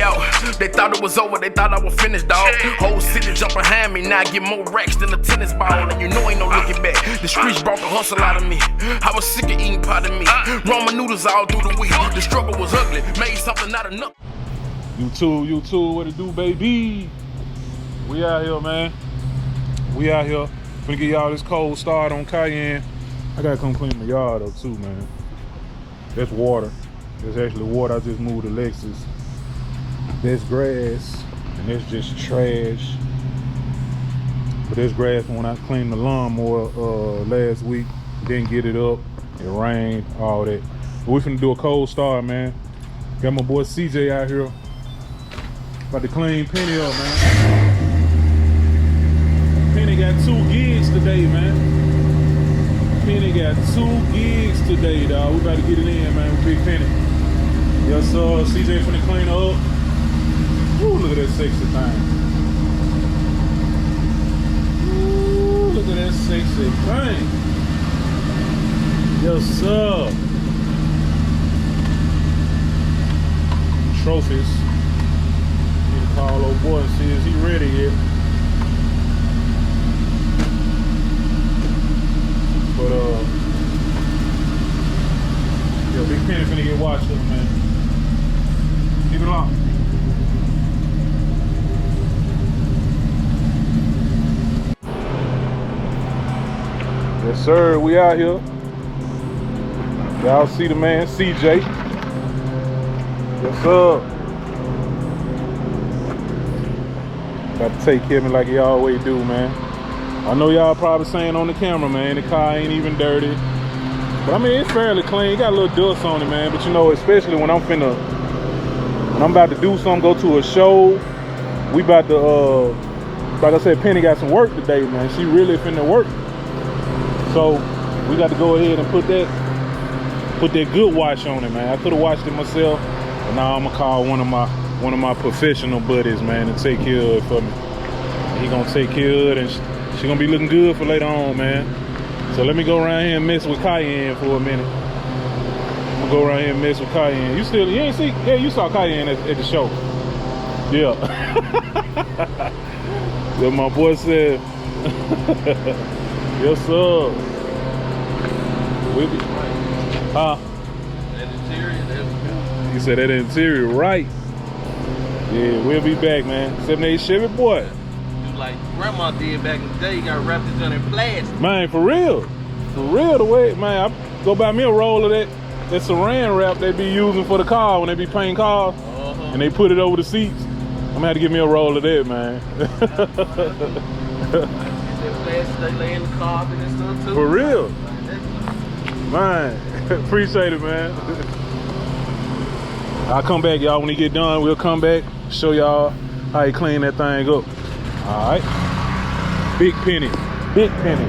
out. They thought it was over, they thought I was finished, dog. Whole city jump behind me, now I get more racks than a tennis ball. And you know ain't no looking back. The streets brought the hustle out of me. I was sick of eating pot of me. Ramen noodles all through the week. The struggle was ugly, made something out of nothing. You too, what it do, baby? We out here, man. We out here. Gonna get y'all this cold start on Cayenne. I gotta come clean the yard up too, man. That's water. That's actually water. I just moved the Lexus. That's grass, and that's just trash. But that's grass when I cleaned the lawnmower last week. Didn't get it up. It rained, all that. But we finna do a cold start, man. Got my boy CJ out here. About to clean Penny up, man. Penny got 2 gigs today, man. Penny got 2 gigs today, dog. We about to get it in, man, with Big Penny. Yes, sir. CJ finna clean her up. Ooh, look at that sexy thing. Ooh, look at that sexy thing. Yes, sir. Trophies. Need to call old boy and see is he ready yet. But yeah, Big Penny finna get washed up, man. Keep it on. Yes, sir. We out here. Y'all see the man, CJ. Yes, sir. Got to take care of me like he always do, man. I know y'all probably saying on the camera, man, the car ain't even dirty. But I mean, it's fairly clean. It got a little dust on it, man. But you know, especially when I'm about to do something, go to a show, we about to, like I said, Penny got some work today, man. She really finna work. So we got to go ahead and put that good wash on it, man. I could have washed it myself, but now I'm gonna call one of my professional buddies, man, and take care of it for me. He gonna take care of it, and she gonna be looking good for later on, man. So let me go around here and mess with Cayenne for a minute. I'm gonna go around here and mess with Cayenne. You ain't see? Yeah, you saw Cayenne at the show. Yeah. Yeah, my boy said. Yes, sir. Huh? That interior, he said that interior, right? Yeah, we'll be back, man. 78Chevyboi. do like grandma did back in the day. You gotta wrap this on in plastic. Man, for real. For real, the way, man, I go buy me a roll of that saran wrap they be using for the car when they be painting cars. And they put it over the seats. I'm gonna have to give me a roll of that, man. They lay in the carpet and stuff too. For real. Man, appreciate it, man. I'll come back, y'all. When he get done, we'll come back, show y'all how he clean that thing up. All right. Big Penny. Big Penny.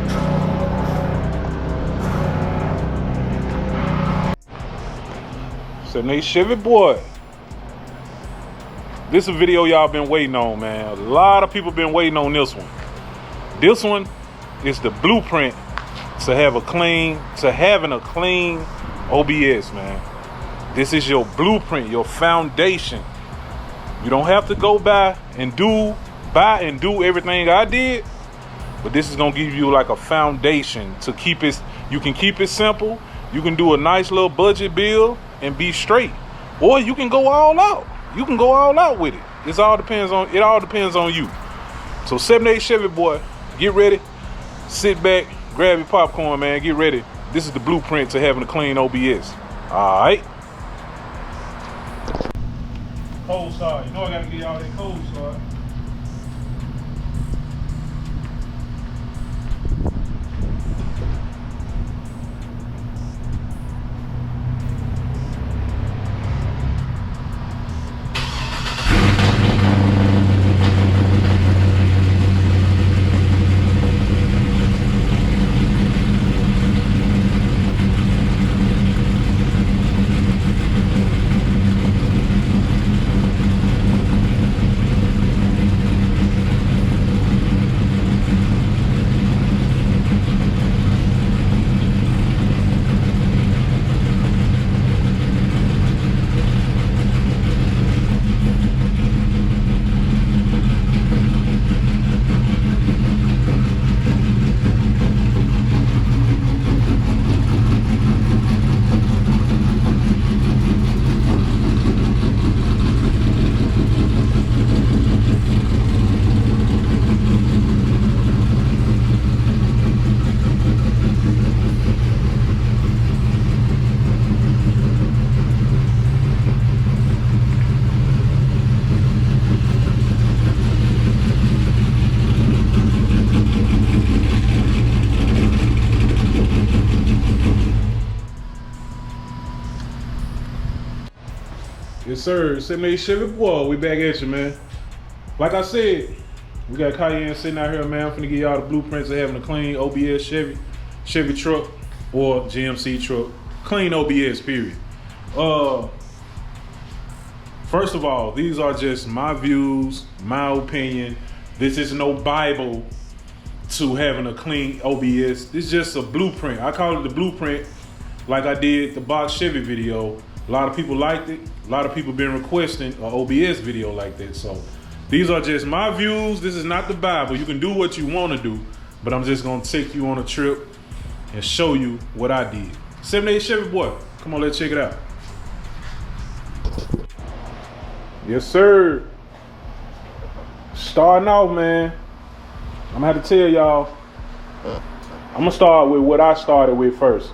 So, 78Chevyboi. This is a video y'all been waiting on, man. A lot of people been waiting on this one. This one is the blueprint to having a clean OBS, man. This is your blueprint, your foundation. You don't have to go buy and do everything I did, but this is gonna give you like a foundation to keep it. You can keep it simple. You can do a nice little budget build and be straight, or you can go all out. You can go all out with it. It all depends on you. So 78Chevyboi, get ready, sit back, grab your popcorn, man, get ready. This is the blueprint to having a clean OBS. All right. Cold start. You know I gotta get y'all that cold start. Yes, sir. 78Chevyboi, we back at you, man. Like I said, we got Cayenne sitting out here, man. I'm finna give y'all the blueprints of having a clean OBS Chevy truck or GMC truck. Clean OBS, period. First of all, these are just my views, my opinion. This is no Bible to having a clean OBS. It's just a blueprint. I call it the blueprint like I did the box Chevy video. A lot of people liked it. A lot of people been requesting an OBS video like that. So these are just my views. This is not the Bible. You can do what you want to do, but I'm just gonna take you on a trip and show you what I did. 78Chevyboi, come on, let's check it out. Yes, sir. Starting off, man, I'm gonna have to tell y'all, I'm gonna start with what I started with first,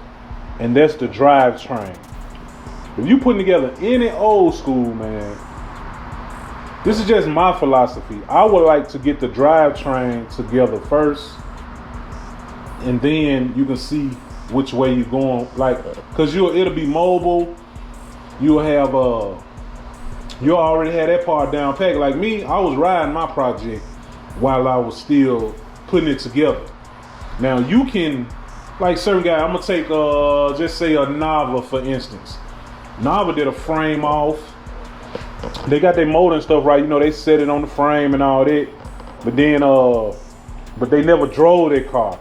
and that's the drivetrain. If you putting together any old school, man, this is just my philosophy. I would like to get the drivetrain together first, and then you can see which way you're going. Like, cause it'll be mobile. You'll have you already had that part down packed. Like me, I was riding my project while I was still putting it together. Now you can, like certain guy, I'm gonna take just say a Nava for instance. Nava did a frame off. They got their motor and stuff right. You know, they set it on the frame and all that. But then, but they never drove their car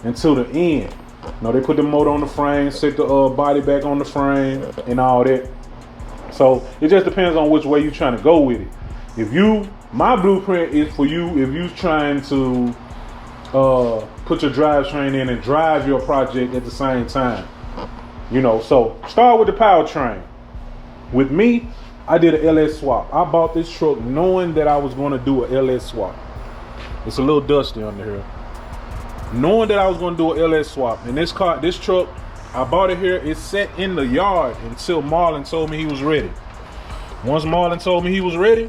until the end. You know, they put the motor on the frame, set the body back on the frame and all that. So it just depends on which way you're trying to go with it. My blueprint is for you if you're trying to put your drivetrain in and drive your project at the same time. You know, so start with the powertrain. With me, I did an LS swap. I bought this truck knowing that I was going to do an LS swap. It's a little dusty under here. Knowing that I was going to do an LS swap. And this truck, I bought it here. It sat in the yard until Marlon told me he was ready. Once Marlon told me he was ready,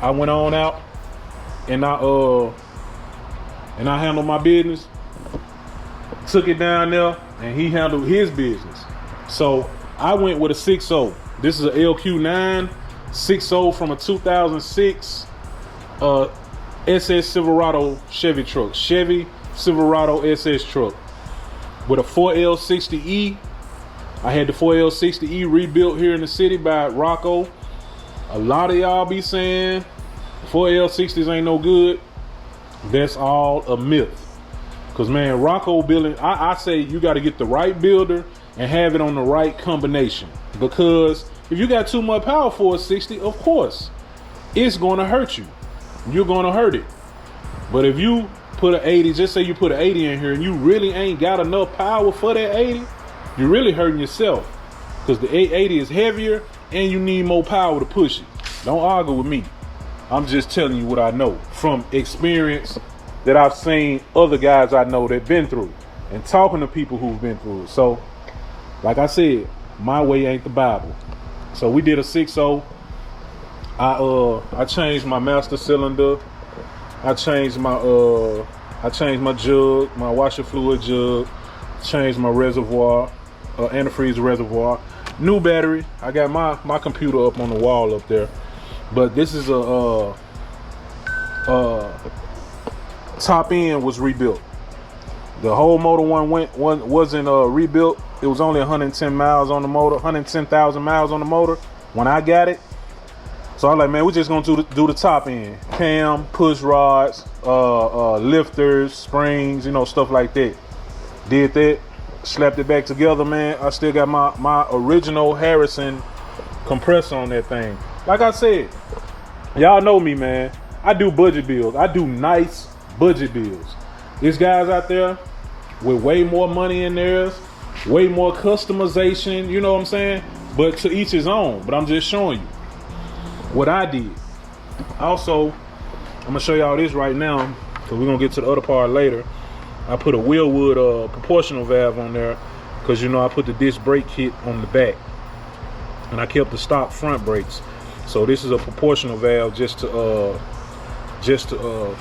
I went on out and I handled my business. Took it down there and he handled his business. So I went with a 6.0. This is a LQ9 6.0 from a 2006 SS Silverado Chevy truck. Chevy Silverado SS truck with a 4L60E. I had the 4L60E rebuilt here in the city by Rocco. A lot of y'all be saying 4L60s ain't no good. That's all a myth. Cause man, Rocco building, I say you got to get the right builder and have it on the right combination. Because if you got too much power for a 60, of course, it's going to hurt you. You're going to hurt it. But if you put an 80, just say you put an 80 in here and you really ain't got enough power for that 80, you're really hurting yourself. Because the 880 is heavier and you need more power to push it. Don't argue with me. I'm just telling you what I know from experience that I've seen other guys I know that been through and talking to people who've been through it. So, like I said, my way ain't the Bible. So we did a 6.0. I changed my master cylinder. I changed my jug, my washer fluid jug. Changed my reservoir, antifreeze reservoir. New battery. I got my computer up on the wall up there. But this is a top end was rebuilt. The whole motor wasn't rebuilt. It was only 110 miles on the motor, 110,000 miles on the motor when I got it. So I was like, man, we're just gonna do the top end. Cam, push rods, lifters, springs, you know, stuff like that. Did that, slapped it back together, man. I still got my original Harrison compressor on that thing. Like I said, y'all know me, man. I do budget builds. I do nice budget builds. There's guys out there with way more money in theirs, way more customization, you know what I'm saying? But to each his own. But I'm just showing you what I did. Also, I'm gonna show y'all this right now, because we're gonna get to the other part later. I put a Wheelwood proportional valve on there, because you know I put the disc brake kit on the back. And I kept the stock front brakes. So this is a proportional valve just to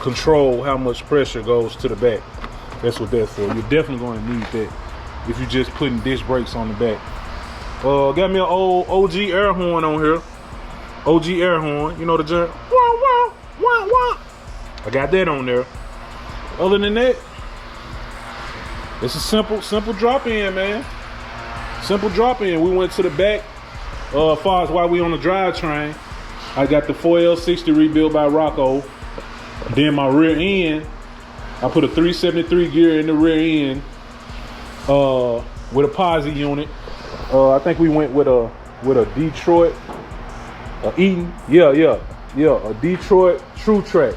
control how much pressure goes to the back. That's what that's for. You're definitely going to need that if you're just putting disc brakes on the back. Got me an old OG air horn on here. OG air horn, you know the jump. Wah, wah, wah, wah. I got that on there. Other than that, it's a simple drop in, man. Simple drop in. We went to the back. As far as while we on the drivetrain, I got the 4L60 rebuilt by Rocco. Then my rear end, I put a 373 gear in the rear end with a posi unit. I think we went with a Detroit, Eaton, a Detroit True Track,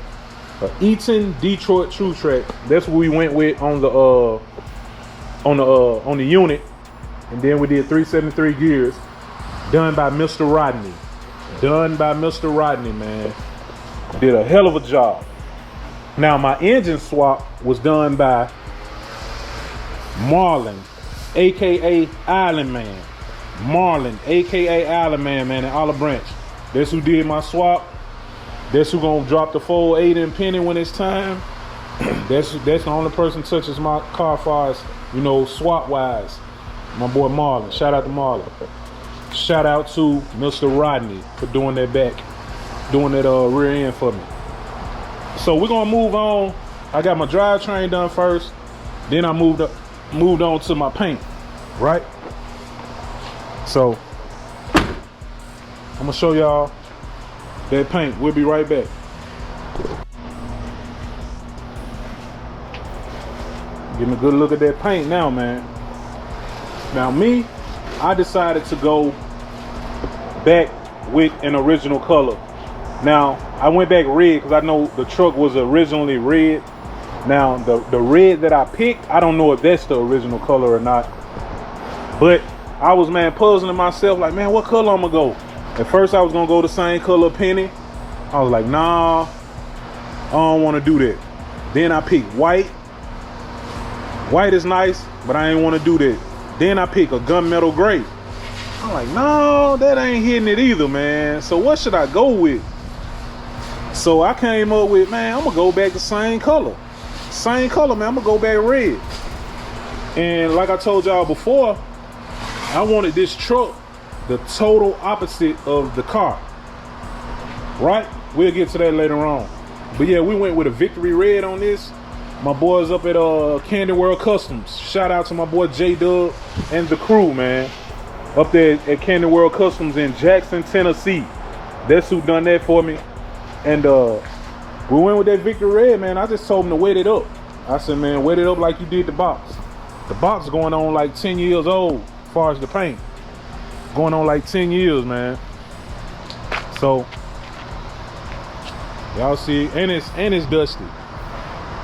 Eaton Detroit True Track. That's what we went with on the unit, and then we did 373 gears, done by Mr. Rodney. Done by Mr. Rodney, man. Did a hell of a job. Now my engine swap was done by Marlon, aka Islandman. Marlon, aka Islandman, man, in Olive Branch. That's who did my swap. That's who gonna drop the 408 and penny when it's time. That's the only person touches my car far as, you know, swap wise. My boy Marlon. Shout out to Marlon. Shout out to Mr. Rodney for doing that rear end for me. So we're gonna move on. I got my drivetrain done first. Then I moved on to my paint, right? So I'm gonna show y'all that paint. We'll be right back. Getting a good look at that paint now, man. Now me, I decided to go back with an original color. Now I went back red because I know the truck was originally red. Now the red that I picked, I don't know if that's the original color or not. But I was, man, puzzling myself like, man, what color I'm gonna go? At first I was gonna go the same color penny. I was like, nah, I don't want to do that. Then I picked white. White is nice, but I ain't want to do that. Then I picked a gunmetal gray. I'm like, no, that ain't hitting it either, man. So what should I go with? So I came up with, man, I'm gonna go back the same color. Same color, man. I'm gonna go back red. And like I told y'all before, I wanted this truck the total opposite of the car. Right? We'll get to that later on. But yeah, we went with a victory red on this. My boys up at Kandyworld Kustoms. Shout out to my boy J-Dub and the crew, man. Up there at Kandyworld Kustoms in Jackson, Tennessee. That's who done that for me. And we went with that victory red, man. I just told him to wet it up. I said, man, wet it up like you did the box. The box going on like 10 years old as far as the paint. Going on like 10 years, man. So y'all see, and it's dusty.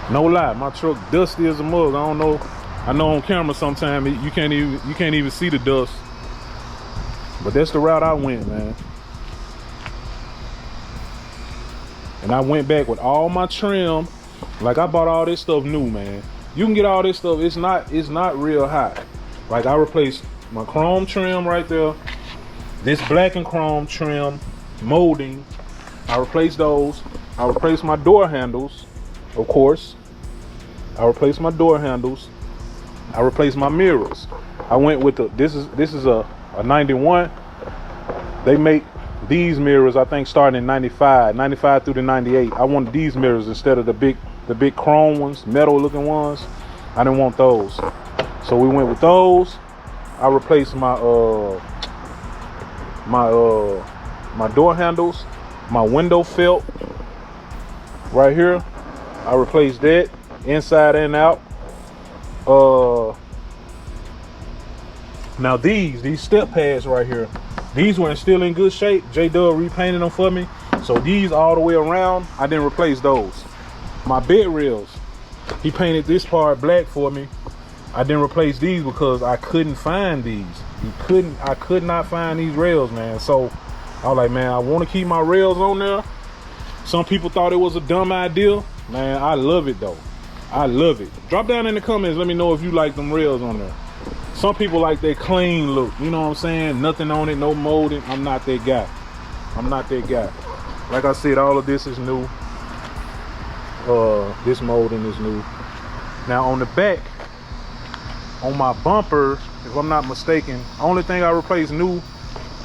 No lie, my truck dusty as a mug. I don't know. I know on camera sometimes you can't even see the dust. But that's the route I went, man. And I went back with all my trim. Like I bought all this stuff new, man. You can get all this stuff. It's not real high. Like I replaced my chrome trim right there. This black and chrome trim molding. I replaced those. I replaced my door handles, of course. I replaced my door handles. I replaced my mirrors. I went with this is a 91. They make these mirrors, I think, starting in 95 through the 98. I wanted these mirrors instead of the big chrome ones, metal looking ones. I didn't want those. So we went with those. I replaced my my door handles, my window felt right here. I replaced that inside and out. Now these step pads right here, these were still in good shape. J-Dub repainted them for me. So these all the way around, I didn't replace those. My bed rails, he painted this part black for me. I didn't replace these because I couldn't find these. I could not find these rails, man. So I was like, man, I want to keep my rails on there. Some people thought it was a dumb idea. Man, I love it though. I love it. Drop down in the comments, let me know if you like them rails on there. Some people like that clean look, you know what I'm saying? Nothing on it, no molding. I'm not that guy. I'm not that guy. Like I said, all of this is new. This molding is new. Now on the back, on my bumper if I'm not mistaken. Only thing I replaced new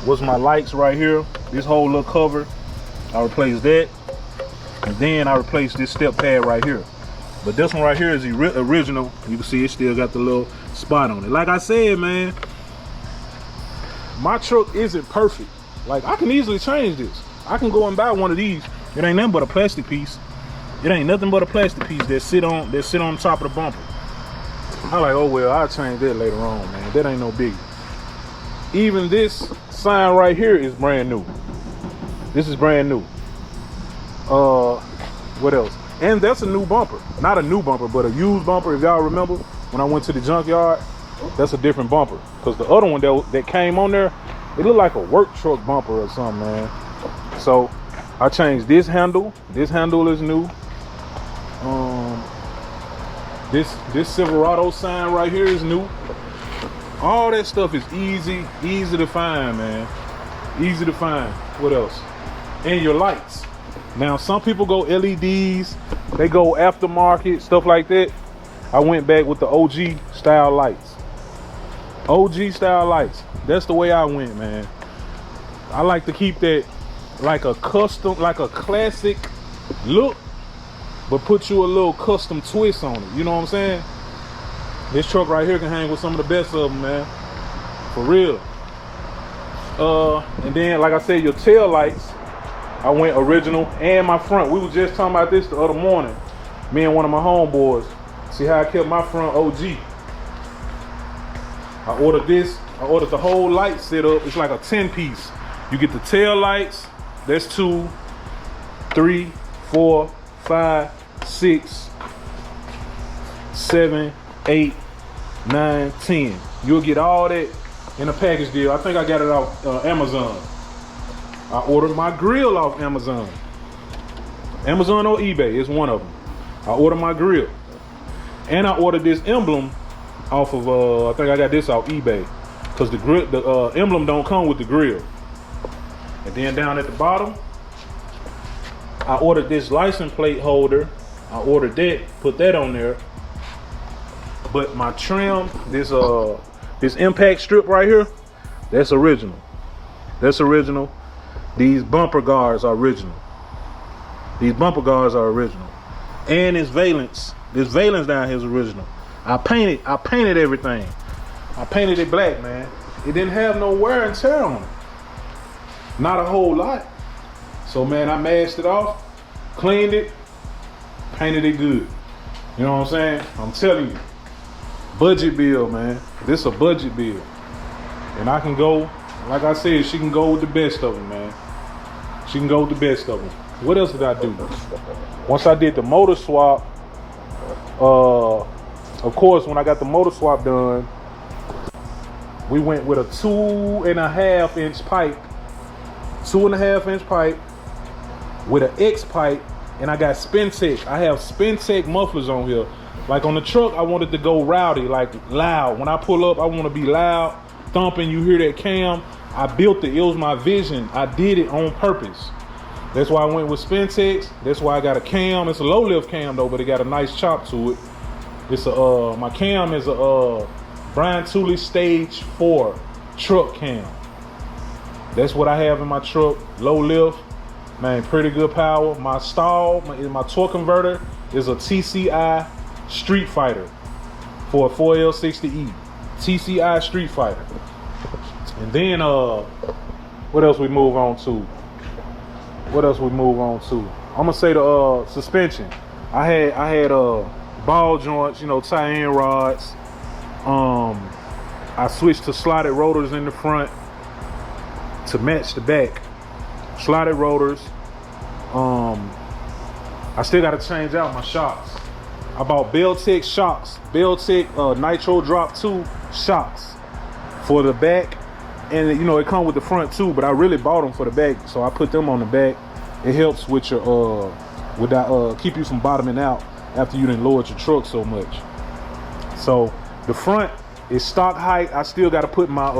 was my lights right here. This whole little cover, I replaced that. And then I replaced this step pad right here. But this one right here is the original. You can see it still got the little spot on it. Like I said, man, my truck isn't perfect. Like, I can easily change this. I can go and buy one of these. It ain't nothing but a plastic piece. It ain't nothing but a plastic piece that sit on top of the bumper. I'm like, oh well, I'll change that later on, man. That ain't no biggie. Even this sign right here is brand new. This is brand new. What else? And that's a new bumper. Not a new bumper, but a used bumper. If y'all remember, when I went to the junkyard, that's a different bumper. Because the other one that came on there, it looked like a work truck bumper or something, man. So I changed this handle. This handle is new. This Silverado sign right here is new. All that stuff is easy to find, man. Easy to find. What else? And your lights. Now, some people go LEDs, they go aftermarket, stuff like that. I went back with the OG style lights. OG style lights. That's the way I went, man. I like to keep that like a custom, like a classic look, but put you a little custom twist on it. You know what I'm saying? This truck right here can hang with some of the best of them, man. For real. And then, like I said, your tail lights, I went original, and my front. We were just talking about this the other morning. Me and one of my homeboys. See how I kept my front OG. I ordered this. I ordered the whole light setup. It's like a 10-piece. You get the tail lights. That's 2, 3, 4, 5, 6, 7, 8, 9, 10. You'll get all that in a package deal. I think I got it off Amazon. I ordered my grill off Amazon. Amazon or eBay is one of them. I ordered my grill. And I ordered this emblem off of, I think I got this off eBay. Because the emblem don't come with the grill. And then down at the bottom, I ordered this license plate holder. I ordered that, put that on there. But my trim, this impact strip right here, that's original. That's original. These bumper guards are original. These bumper guards are original. And this valence down here is original. I painted everything. I painted it black, man. It didn't have no wear and tear on it. Not a whole lot. So, man, I masked it off, cleaned it, painted it good. You know what I'm saying? I'm telling you. Budget bill, man. This is a budget bill. And I can go, like I said, she can go with the best of them, man. She can go with the best of them. What else did I do? Once I did the motor swap, of course, when I got the motor swap done, we went with a 2.5 inch pipe. 2.5 inch pipe with an X pipe, and I got Spintech. I have Spintech mufflers on here. Like on the truck, I wanted to go rowdy, like loud. When I pull up, I want to be loud, thumping. You hear that cam? I built it. It was my vision. I did it on purpose. That's why I went with Spintech. That's why I got a cam. It's a low lift cam though, but it got a nice chop to it. It's a my cam is a Brian Tooley Stage 4 truck cam. That's what I have in my truck. Low lift, man, pretty good power. My stall, my torque converter is a TCI Street Fighter for a 4L60E. TCI Street Fighter. And then what else we move on to? What else we move on to? I'm gonna say the suspension. I had ball joints, you know, tie-in rods. I switched to slotted rotors in the front to match the back. Slotted rotors. I still gotta change out my shocks. I bought Beltec shocks. Beltec Nitro Drop 2 shocks for the back. And you know, it comes with the front too, but I really bought them for the back, so I put them on the back. It helps with your keep you from bottoming out after you done lowered your truck so much. So the front is stock height. I still got to put my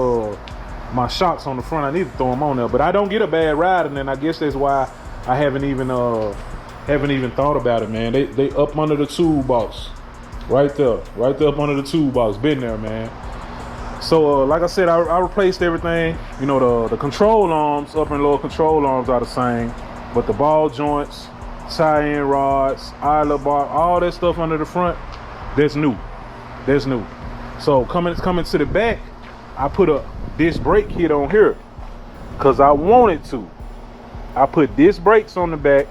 my shocks on the front. I need to throw them on there, but I don't get a bad ride, and then I guess that's why I haven't even thought about it, man. They up under the toolbox, right there up under the toolbox. Been there, man. So like I said, I replaced everything. You know, the control arms, upper and lower control arms are the same, but the ball joints, tie-in rods, eyelet bar, all that stuff under the front, that's new. That's new. So coming to the back, I put a disc brake kit on here because I wanted to. I put disc brakes on the back,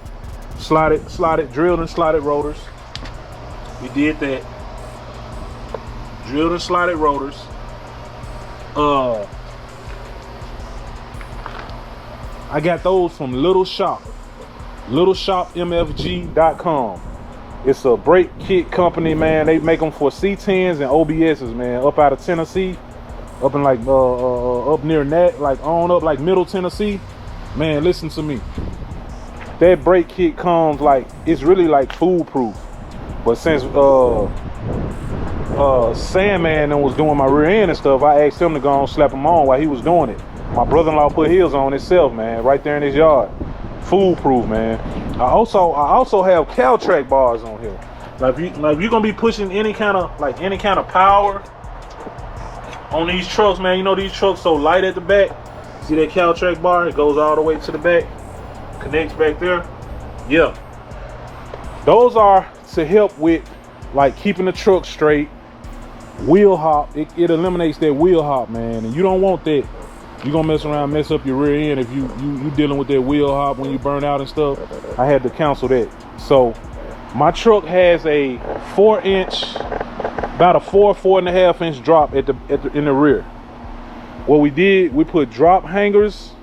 slotted, drilled and slotted rotors. We did that. Drilled and slotted rotors. I got those from Little Shop, littleshopmfg.com. It's a brake kit company, man. They make them for C10s and OBSs, man. Up out of Tennessee, up in like up near Nat, like on up like Middle Tennessee. Man, listen to me. That brake kit comes like, it's really like foolproof. But since Sandman was doing my rear end and stuff, I asked him to go and slap him on while he was doing it. My brother-in-law put his on himself, man, right there in his yard. Foolproof, man. I also have Caltrack bars on here. Like if you're gonna be pushing any kind of power on these trucks, man. You know these trucks so light at the back. See that Caltrack bar? It goes all the way to the back, connects back there. Yeah, those are to help with like keeping the truck straight. Wheel hop, it eliminates that wheel hop, man, and you don't want that. You're gonna mess around, mess up your rear end if you dealing with that wheel hop when you burn out and stuff. I had to cancel that. So my truck has a 4-inch, about a 4.5 inch drop in the rear. What we did, we put drop hangers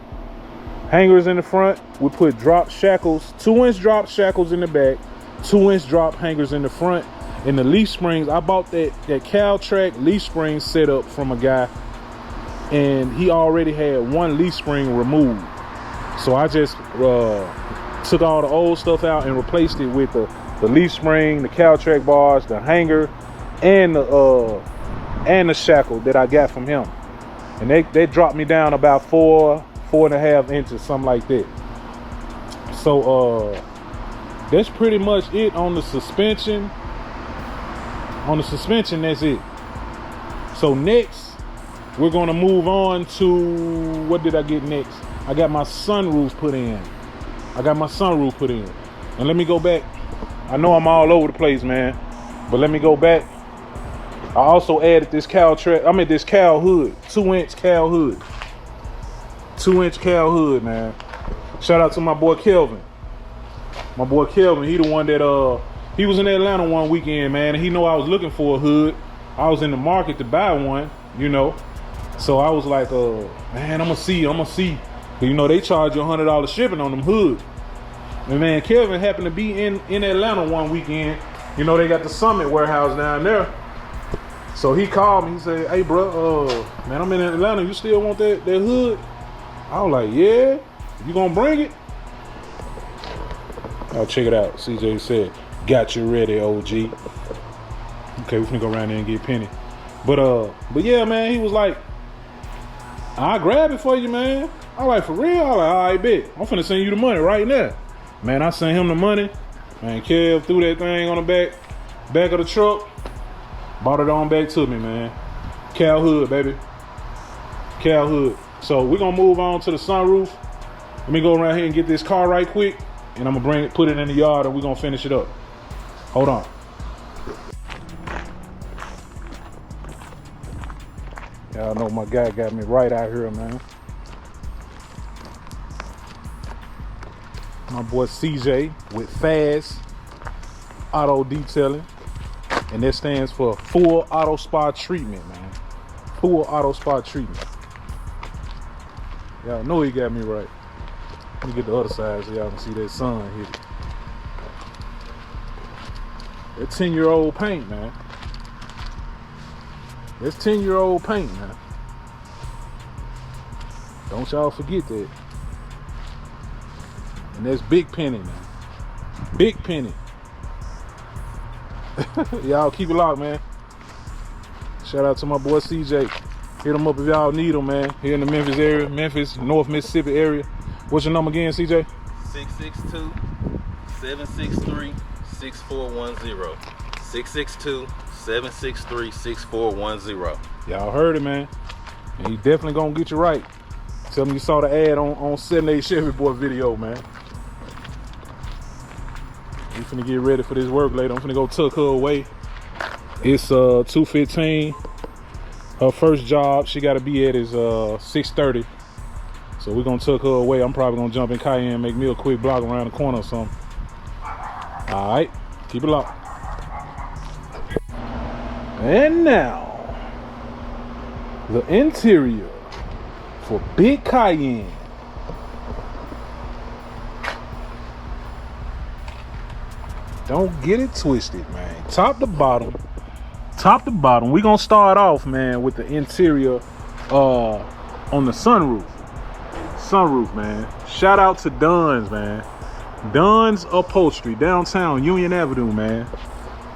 in the front. We put drop shackles, 2-inch drop shackles in the back, 2-inch drop hangers in the front. And the leaf springs, I bought that Caltrack leaf spring setup from a guy, and he already had one leaf spring removed. So I just took all the old stuff out and replaced it with the leaf spring, the Caltrack bars, the hanger, and the shackle that I got from him. And they dropped me down about 4.5 inches, something like that. So that's pretty much it on the suspension. On the suspension, that's it. So next, we're gonna move on to, what did I get next? I got my sunroof put in. And let me go back. I know I'm all over the place, man, but let me go back. I also added this Cal hood, 2-inch Cal hood. 2-inch Cal hood, man. Shout out to my boy Kelvin. My boy Kelvin, he the one that he was in Atlanta one weekend, man, and he know I was looking for a hood. I was in the market to buy one, you know. So I was like, man, I'm gonna see. You know, they charge you $100 shipping on them hoods. And man, Kelvin happened to be in Atlanta one weekend. You know, they got the Summit warehouse down there. So he called me, he said, hey bro, man, I'm in Atlanta, you still want that hood? I was like, yeah, you gonna bring it? Oh, check it out, CJ said, got you ready, OG. Okay, we finna go around there and get Penny. But yeah, man, he was like, I'll grab it for you, man. I like, for real? I like, all right, bet. I'm finna send you the money right now. Man, I sent him the money. Man, Kev threw that thing on the back of the truck. Brought it on back to me, man. Cal hood, baby. Cal hood. So we're gonna move on to the sunroof. Let me go around here and get this car right quick, and I'm gonna put it in the yard, and we're gonna finish it up. Hold on. Y'all know my guy got me right out here, man. My boy CJ with Fast Auto Detailing. And that stands for Full Auto Spa Treatment, man. Full Auto Spa Treatment. Y'all know he got me right. Let me get the other side so y'all can see that sun hit it. That 10-year-old paint, man. That's 10-year-old paint, man. Don't y'all forget that. And that's Big Penny, man. Big Penny. Y'all keep it locked, man. Shout out to my boy CJ. Hit him up if y'all need him, man. Here in the Memphis area, Memphis, North Mississippi area. What's your number again, CJ? 662-763-6410. 763-6410. Y'all heard it, man. And he definitely gonna get you right. Tell him you saw the ad on 78Chevyboi video, man. We finna get ready for this work later. I'm finna go tuck her away. It's 2:15. Her first job she gotta be at is 6:30. So we're gonna tuck her away. I'm probably gonna jump in Cayenne, make me a quick block around the corner or something. All right, keep it locked. And now, the interior for Big Cayenne. Don't get it twisted, man. Top to bottom, we're gonna start off, man, with the interior on the sunroof. Man. Shout out to Dunn's, man. Dunn's Upholstery, downtown Union Avenue, man.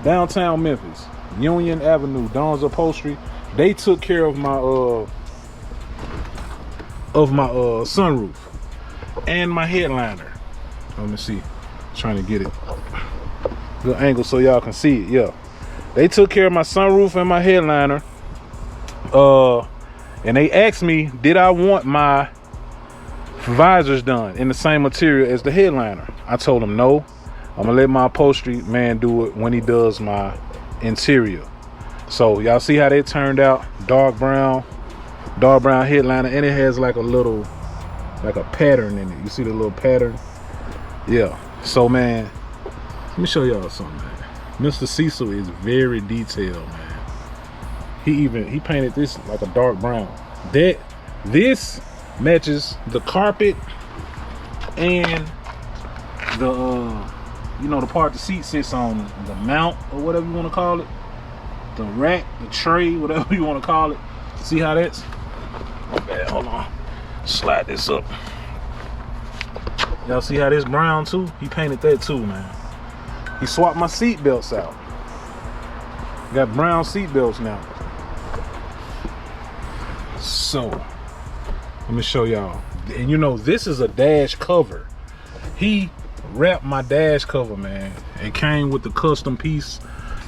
Downtown Memphis, Union Avenue, Dunn's Upholstery. They took care of my sunroof and my headliner. Let me see. Trying to get it good angle so y'all can see it. Yeah, they took care of my sunroof and my headliner. And they asked me, did I want my visors done in the same material as the headliner? I told them no. I'm gonna let my upholstery man do it when he does my interior. So y'all see how that turned out? Dark brown headliner, and it has like a pattern in it. You see the little pattern? Yeah. So man, let me show y'all something, man. Mr. Cecil is very detailed, man. He painted this like a dark brown. This matches the carpet and the the part the seat sits on, the mount or whatever you want to call it, the rack, the tray, whatever you want to call it. See how that's bad? Hold on, slide this up. Y'all see how this brown too? He painted that too, man. He swapped my seat belts out. Got brown seat belts now. So let me show y'all. And this is a dash cover. He wrapped my dash cover, man. It came with the custom piece.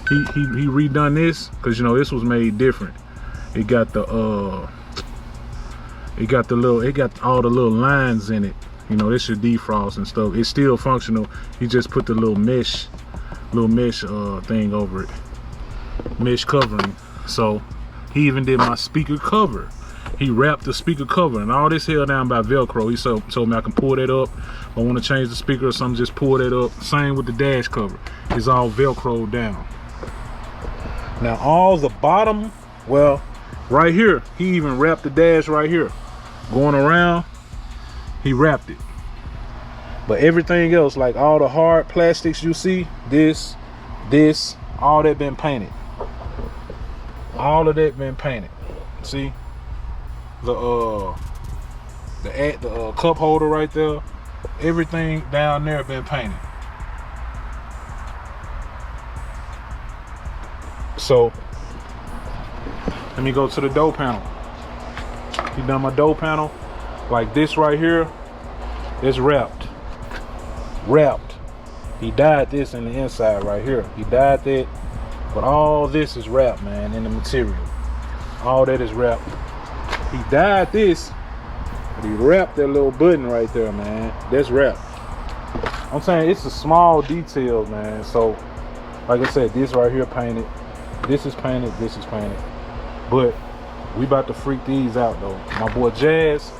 He redone this because this was made different. It got all the little lines in it. This should defrost and stuff. It's still functional. He just put the little mesh thing over it, mesh covering. So he even did my speaker cover. He wrapped the speaker cover, and all this held down by Velcro. He told me I can pull that up. If I want to change the speaker or something, just pull that up. Same with the dash cover. It's all Velcroed down. Now all the bottom, well, right here, he even wrapped the dash right here. Going around, he wrapped it. But everything else, like all the hard plastics you see, this, all that been painted. All of that been painted. See? The cup holder right there, everything down there been painted. So let me go to the door panel. He done my door panel like this right here. It's wrapped. He dyed this in the inside right here. He dyed that, but all this is wrapped, man, in the material. All that is wrapped. He dyed this, but he wrapped that little button right there, man. That's wrapped. I'm saying it's a small detail, man. So, like I said, this right here painted. This is painted. This is painted. But we about to freak these out, though. My boy Jazz,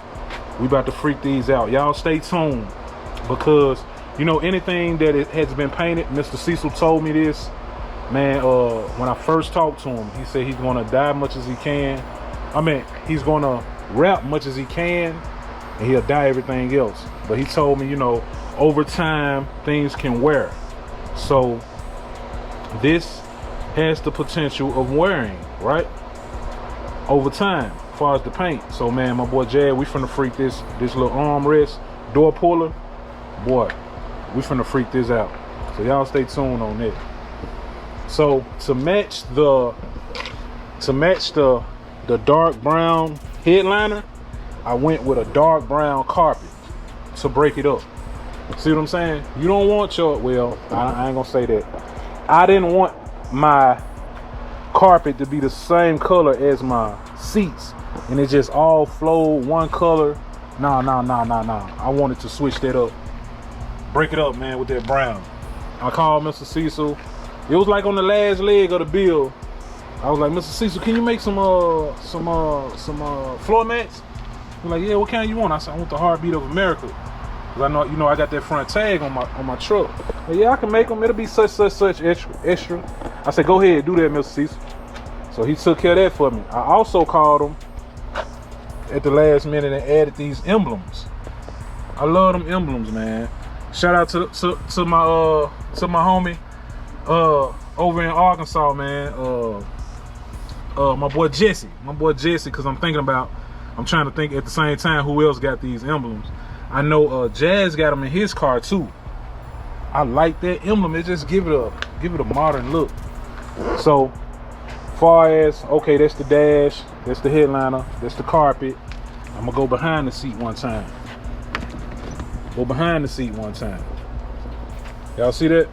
we about to freak these out. Y'all stay tuned, because anything that has been painted, Mr. Cecil told me this, man. When I first talked to him, he said he's gonna dye much as he can. He's gonna wrap much as he can, and he'll dye everything else. But he told me, over time things can wear. So this has the potential of wearing, right? Over time, as far as the paint. So man, my boy Jad, we finna freak this little armrest door puller. Boy, we finna freak this out. So y'all stay tuned on that. So to match the dark brown headliner, I went with a dark brown carpet to break it up. See what I'm saying? You don't want your, well, I ain't gonna say that. I didn't want my carpet to be the same color as my seats, and it just all flowed one color. Nah. I wanted to switch that up, break it up, man, with that brown. I called Mr. Cecil. It was like on the last leg of the bill. I was like, Mr. Cecil, can you make some floor mats? He's like, yeah, what kind you want? I said, I want the Heartbeat of America. Cause I know, you know, I got that front tag on my truck. But yeah, I can make them. It'll be such extra. I said, go ahead, do that, Mr. Cecil. So he took care of that for me. I also called him at the last minute and added these emblems. I love them emblems, man. Shout out to my homie over in Arkansas, man. My boy Jesse, because I'm trying to think at the same time who else got these emblems. I know Jazz got them in his car too. I like that emblem. It just give it a modern look. So far as, okay, that's the dash, that's the headliner, that's the carpet. I'm gonna go behind the seat one time. Y'all see that?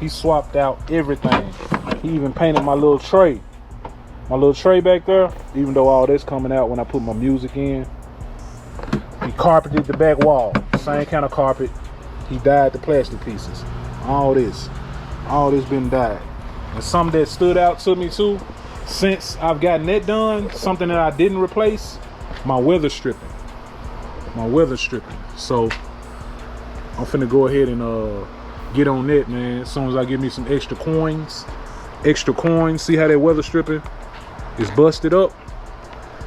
He swapped out everything. He even painted my little tray. My little tray back there, even though all this coming out when I put my music in. He carpeted the back wall, same kind of carpet. He dyed the plastic pieces. All this been dyed. And something that stood out to me too, since I've gotten that done, something that I didn't replace, my weather stripping. So I'm finna go ahead and get on that, man. As soon as I get me some extra coins. See how that weather stripping is busted up?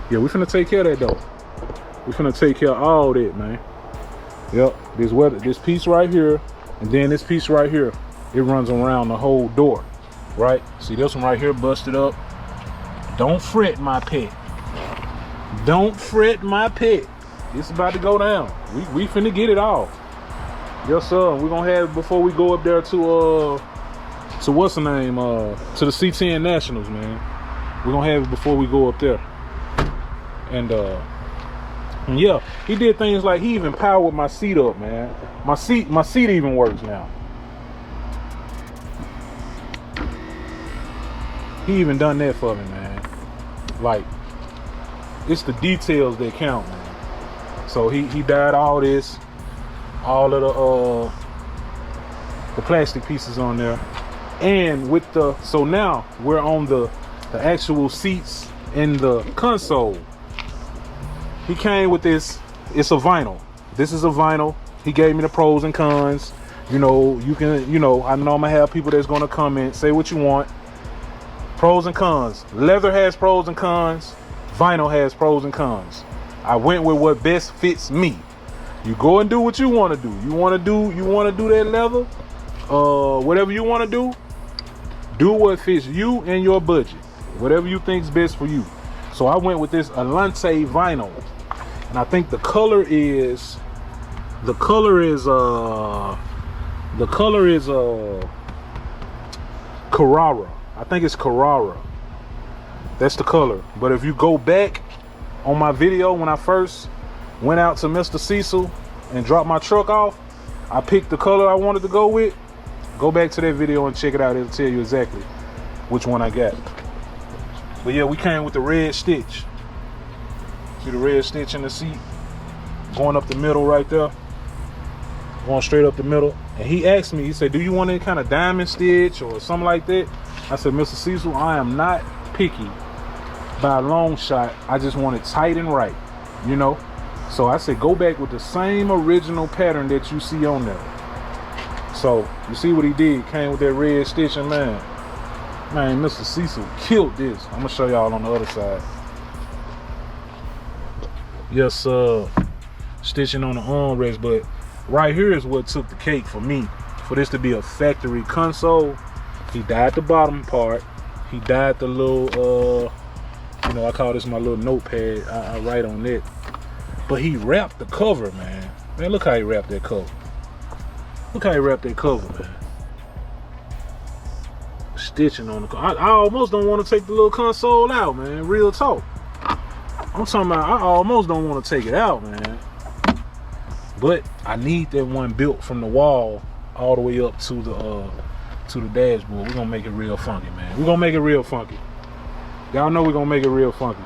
Yeah, we finna take care of that though. We finna take care of all that, man. Yep, this piece right here, and then this piece right here, it runs around the whole door, right? See this one right here busted up. Don't fret, my pet. Don't fret, my pet. It's about to go down. We finna get it all. Yes, sir. We're gonna have it before we go up there to what's the name? To the C10 Nationals, man. We're gonna have it before we go up there. And yeah, he did things like he even powered my seat up, man. My seat even works now. He even done that for me, man. Like, it's the details that count, man. So he dyed all this, all of the plastic pieces on there, and with so now we're on the actual seats in the console. He came with this. It's a vinyl. This is a vinyl. He gave me the pros and cons. You know, you can, you know, I know I'm gonna have people that's gonna comment, say what you want. Pros and cons. Leather has pros and cons. Vinyl has pros and cons. I went with what best fits me. You go and do what you want to do. You want to do that leather, whatever you want to do. Do what fits you and your budget. Whatever you think's best for you. So I went with this Alante vinyl, and I think the color is Carrara. I think it's Carrara. That's the color. But if you go back on my video when I first went out to Mr. Cecil and dropped my truck off, I picked the color I wanted to go with. Go back to that video and check it out. It'll tell you exactly which one I got. But yeah, we came with the red stitch. See the red stitch in the seat? Going up the middle right there. Going straight up the middle. And he asked me, he said, do you want any kind of diamond stitch or something like that? I said, Mr. Cecil, I am not picky by a long shot. I just want it tight and right, you know? So I said, go back with the same original pattern that you see on there. So you see what he did? Came with that red stitch, and man, Mr. Cecil killed this. I'm gonna show y'all on the other side. Yes, stitching on the armrest, but right here is what took the cake for me. For this to be a factory console, he dyed the bottom part. He dyed the little, you know, I call this my little notepad. I write on it. But he wrapped the cover, man. Man, look how he wrapped that cover. Look how he wrapped that cover, man. Stitching on the cover. I almost don't want to take the little console out, man. Real talk. I'm talking about, I almost don't want to take it out, man. But I need that one built from the wall all the way up to the dashboard. We're gonna make it real funky, man. We're gonna make it real funky. Y'all know we're gonna make it real funky.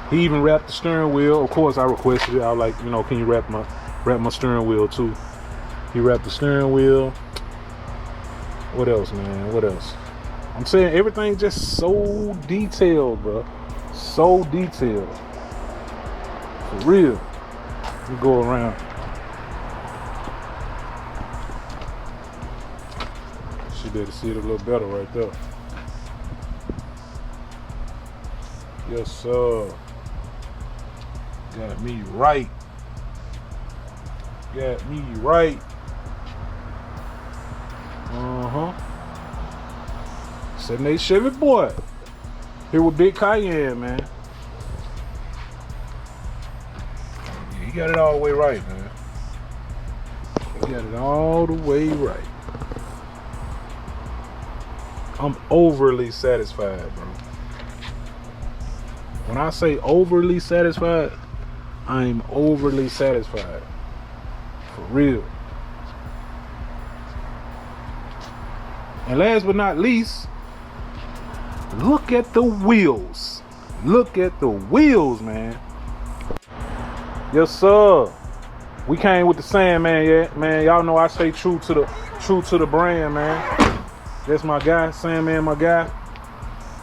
He even wrapped the steering wheel. Of course, I requested it. I was like, you know, can you wrap my steering wheel too? He wrapped the steering wheel. What else, man? What else? I'm saying everything just so detailed, bro. So detailed. For real. Let me go around. Should be able to see it a little better right there. Yes, sir. Got me right. Got me right. Uh-huh. 78Chevyboi. Here with Big Cayenne, man. Yeah, he got it all the way right, man. He got it all the way right. I'm overly satisfied, bro. When I say overly satisfied, I'm overly satisfied. For real. And last but not least, look at the wheels. Look at the wheels, man. Yes, sir. We came with the Sandman, yeah, man. Y'all know I stay true to the brand, man. That's my guy, Sandman, my guy.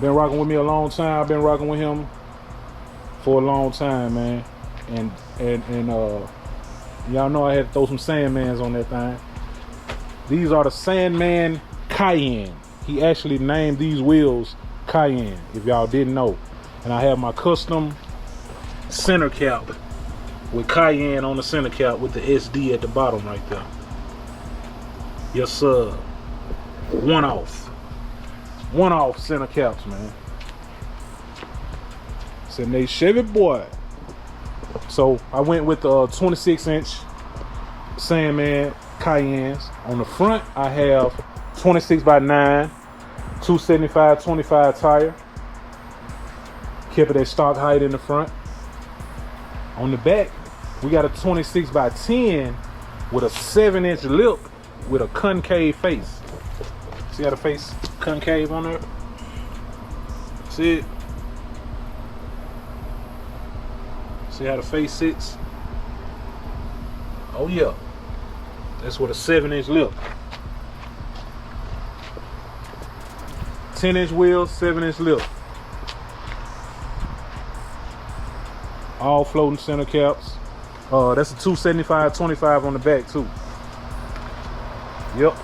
Been rocking with me a long time. I've been rocking with him for a long time, man. And y'all know I had to throw some Sandmans on that thing. These are the Sandman Cayenne. He actually named these wheels Cayenne, if y'all didn't know. And I have my custom center cap with Cayenne on the center cap with the SD at the bottom right there. Yes, sir. One off center caps, man. 78Chevyboi. So I went with the 26-inch Sandman Cayennes. On the front, I have 26x9, 275/25 tire. Kept it at stock height in the front. On the back, we got a 26x10 with a 7-inch lip with a concave face. See how the face concave on there? See it? See how the face sits? Oh yeah. That's with a 7-inch lip. 10-inch wheels, 7-inch lip. All floating center caps. That's a 275/25 on the back too. Yep.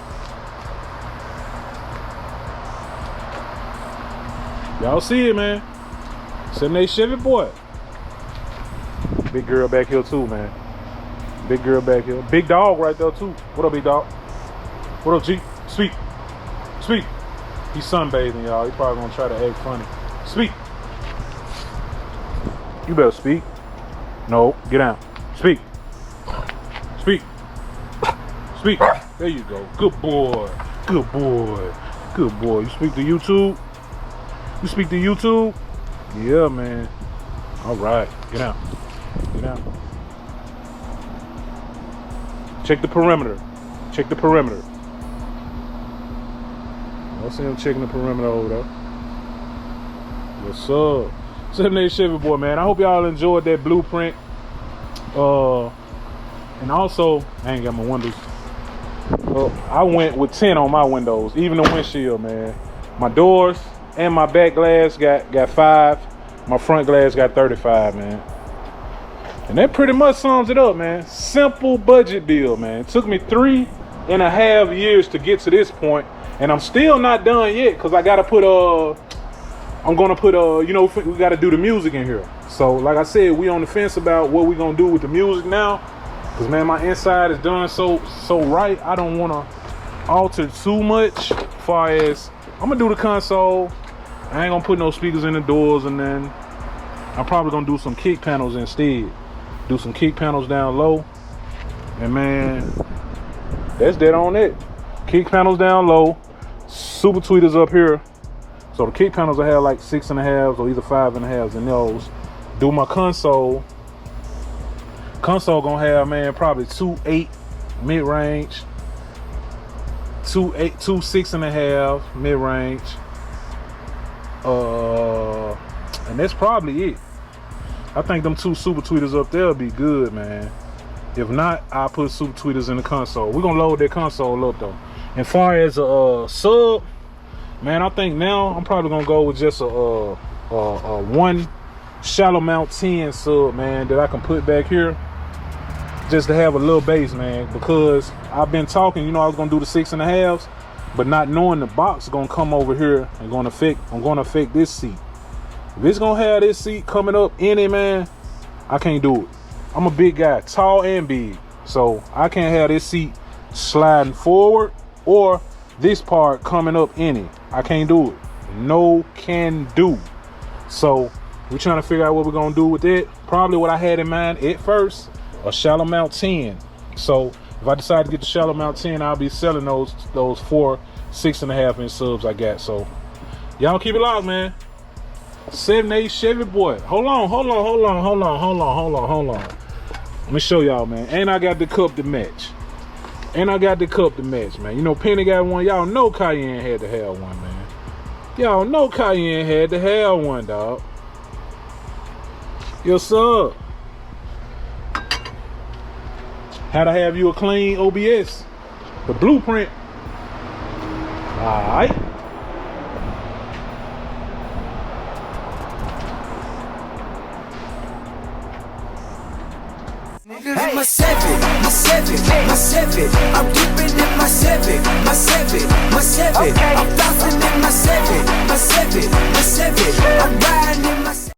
Y'all see it, man. 78Chevyboi. Big girl back here too, man. Big girl back here. Big dog right there too. What up, big dog? What up, G? Speak. Speak. He's sunbathing, y'all. He probably gonna try to act funny. Speak. You better speak. No, get down. Speak. Speak. Speak. There you go. Good boy. Good boy. Good boy. You speak to YouTube? You speak to YouTube? Yeah, man. All right. Get out. Get out. Check the perimeter. Check the perimeter. I see him checking the perimeter over there. What's up? 78Chevyboi, man. I hope y'all enjoyed that blueprint. And also, I ain't got my windows. I went with 10 on my windows, even the windshield, man. My doors and my back glass got 5. My front glass got 35, man. And that pretty much sums it up, man. Simple budget build, man. It took me 3.5 years to get to this point, and I'm still not done yet because I gotta put I'm gonna put you know, we gotta do the music in here. So like I said, we on the fence about what we gonna do with the music now, because man, my inside is done so right. I don't want to alter too much. As far as I'm gonna do the console, I ain't gonna put no speakers in the doors, and then I'm probably gonna do some kick panels instead. Do some kick panels down low, and man, that's dead on it. Kick panels down low, super tweeters up here. So the kick panels will have like 6.5 or either 5.5 in those. Do my console. Console gonna have, man, probably 2.8 mid-range, 2 6.5 mid-range, And that's probably it. I think them 2 super tweeters up there will be good, man. If not, I'll put super tweeters in the console. We're gonna load that console up though. And far as a sub, man, I think now I'm probably gonna go with just a one shallow mount 10 sub, man, that I can put back here just to have a little bass, man, because I've been talking, you know, I was gonna do the 6.5s, but not knowing the box is gonna come over here and I'm gonna affect this seat. If it's gonna have this seat coming up in it, man, I can't do it. I'm a big guy, tall and big, so I can't have this seat sliding forward or this part coming up in it. I can't do it. No can do. So we're trying to figure out what we're gonna do with it. Probably what I had in mind at first, a shallow mount 10. So if I decide to get the shallow mount 10, I'll be selling those 4 6.5 inch subs I got. So y'all keep it locked, man. 78Chevyboi. Hold on. Let me show y'all, man. And I got the cup to match. Man. You know, Penny got one. Y'all know Cayenne had to have one, man. Y'all know Cayenne had to have one, dog. Yes, sir. Had to have you a clean OBS. The blueprint. All right. My seven, I'm